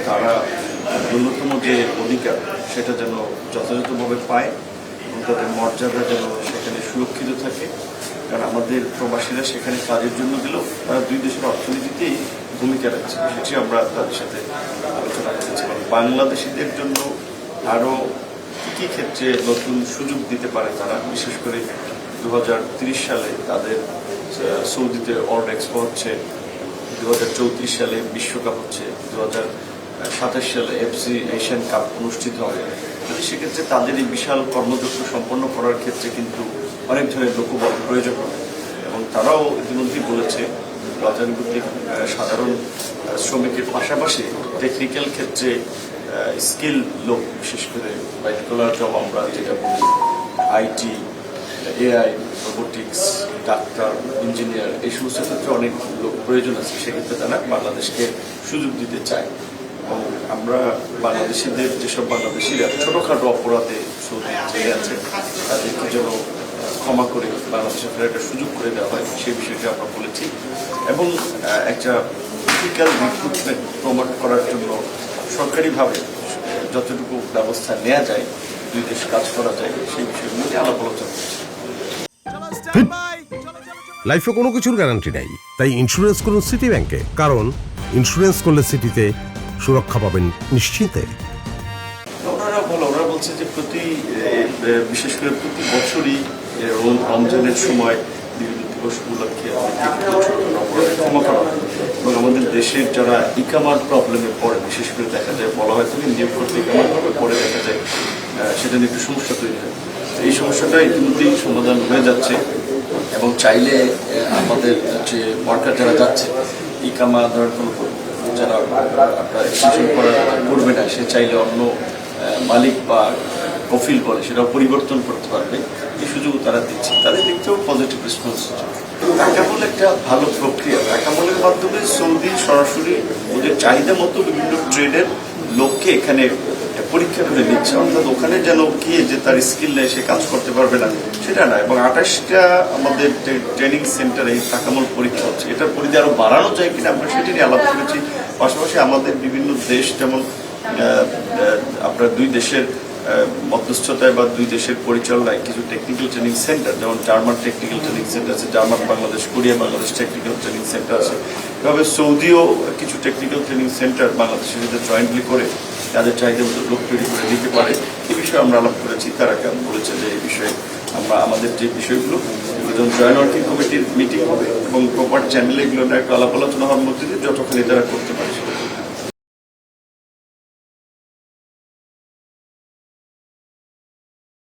তারা ন্যূনতম যে অধিকার সেটা যেন যথাযথভাবে পায় এবং তাদের মর্যাদা যেন সেখানে সুরক্ষিত থাকে। কারণ আমাদের প্রবাসীরা সেখানে কাজের জন্য গেলেও তারা দুই দেশের অর্থনীতিতেই ভূমিকা রাখছে, সেটি আমরা তাদের সাথে আলোচনা করেছিলাম। বাংলাদেশিদের জন্য আরও কী ক্ষেত্রে নতুন সুযোগ দিতে পারে তারা, বিশেষ করে 2030 সালে তাদের সৌদিতে ওয়ার্ল্ড এক্সপো হচ্ছে, 2034 সালে বিশ্বকাপ হচ্ছে, 2027 সালে এফসি এশিয়ান কাপ অনুষ্ঠিত হবে। সেক্ষেত্রে তাদের এই বিশাল কর্মযজ্ঞ সম্পন্ন করার ক্ষেত্রে কিন্তু অনেক ধরনের লোকবল প্রয়োজন হবে এবং তারাও ইতিমধ্যেই বলেছে গতানুগতিক সাধারণ শ্রমিকের পাশাপাশি টেকনিক্যাল ক্ষেত্রে স্কিল লোক, বিশেষ করে হোয়াইট কলার জব আমরা যেটা বলি, IT, AI, robotics, doctor, engineer, এই সমস্ত ক্ষেত্রে অনেক লোক প্রয়োজন আছে। সেক্ষেত্রে তারা বাংলাদেশকে সুযোগ দিতে চায় এবং আমরা বাংলাদেশিদের যেসব বাংলাদেশিরা ছোটোখাটো অপরাধে সৌদি জেলে আছে তাদেরকে যেন ক্ষমা করে বাংলাদেশে ফেরার একটা সুযোগ করে দেওয়া হয়, সেই বিষয়টি আমরা বলেছি। এবং একটা ফিজিক্যাল রিক্রুটমেন্ট প্রমোট করার জন্য সরকারিভাবে যতটুকু ব্যবস্থা নেওয়া যায়, দুই দেশ কাজ করা যায়, সেই বিষয়গুলো নিয়ে আলাপ আলোচনা করছি। লাইফে কোনো কিছুর গ্যারান্টি নেই, তাই ইন্স্যুরেন্স করুন সিটি ব্যাংকে, কারণ ইন্স্যুরেন্স করলে সিটিতে সুরক্ষা পাবেন নিশ্চিন্তে। ওরা বলছে যে বিশেষ করে প্রতি বছরই রমজানের সময় বিভিন্ন দিবস উপলক্ষে ক্ষমা করা হয় এবং আমাদের দেশের যারা ইকামার প্রবলেমে পড়ে, বিশেষ করে দেখা যায় বলা হয় তুমি নিয়োগ করতে ইকামার প্রবলেমে পড়ে, দেখা যায় সেটা নিয়ে একটু সমস্যা তৈরি হয়। এই সমস্যাটা ইতিমধ্যেই সমাধান হয়ে যাচ্ছে এবং চাইলে আমাদের যে ওয়ার্কার যারা যাচ্ছে ইকামা ধরার কোনো যারা আপনার এক্সটেনশন করবে না, সে চাইলে অন্য মালিক বা কফিল বলে সেটাও পরিবর্তন করতে পারবে, এই সুযোগ তারা দিচ্ছে। তাদের দিক থেকেও পজিটিভ রেসপন্স হচ্ছে। টাকামূল একটা ভালো প্রক্রিয়া। টাকামূলের মাধ্যমে সৌদি সরাসরি ওদের চাহিদা মতো বিভিন্ন ট্রেডের লোককে এখানে পরীক্ষা করে নিচ্ছে, অর্থাৎ ওখানে যেন গিয়ে যে তার স্কিল নেই সে কাজ করতে পারবে না সেটা না। এবং 28টা আমাদের ট্রেনিং সেন্টারে এই টাকামূল পরীক্ষা হচ্ছে। এটার পরিধি আরো বাড়ানো যায় কিনা আমরা সেটি নিয়ে আলাপ করেছি। পাশাপাশি আমাদের বিভিন্ন দেশ যেমন আপনার দুই দেশের মধ্যস্থতায় বা দুই দেশের পরিচালনায় কিছু টেকনিক্যাল ট্রেনিং সেন্টার, যেমন জার্মান টেকনিক্যাল ট্রেনিং সেন্টার আছে, German Bangladesh, Korea Bangladesh technical training centre আছে। এভাবে সৌদিও কিছু টেকনিক্যাল ট্রেনিং সেন্টার বাংলাদেশের সাথে জয়েন্টলি করে তাদের চাহিদা মতো লোক তৈরি করে দিতে পারে, এই বিষয়ে আমরা আলাপ করেছি। তারা কেমন বলেছে যে এই বিষয়ে আমরা আমাদের যে বিষয়গুলো যখন জয়েন্ট ওয়ার্কিং কমিটির মিটিং হবে এবং প্রপার চ্যানেলে এগুলো একটা আলাপ আলোচনা হওয়ার মধ্যে দিয়ে যতখানি তারা করতে পারে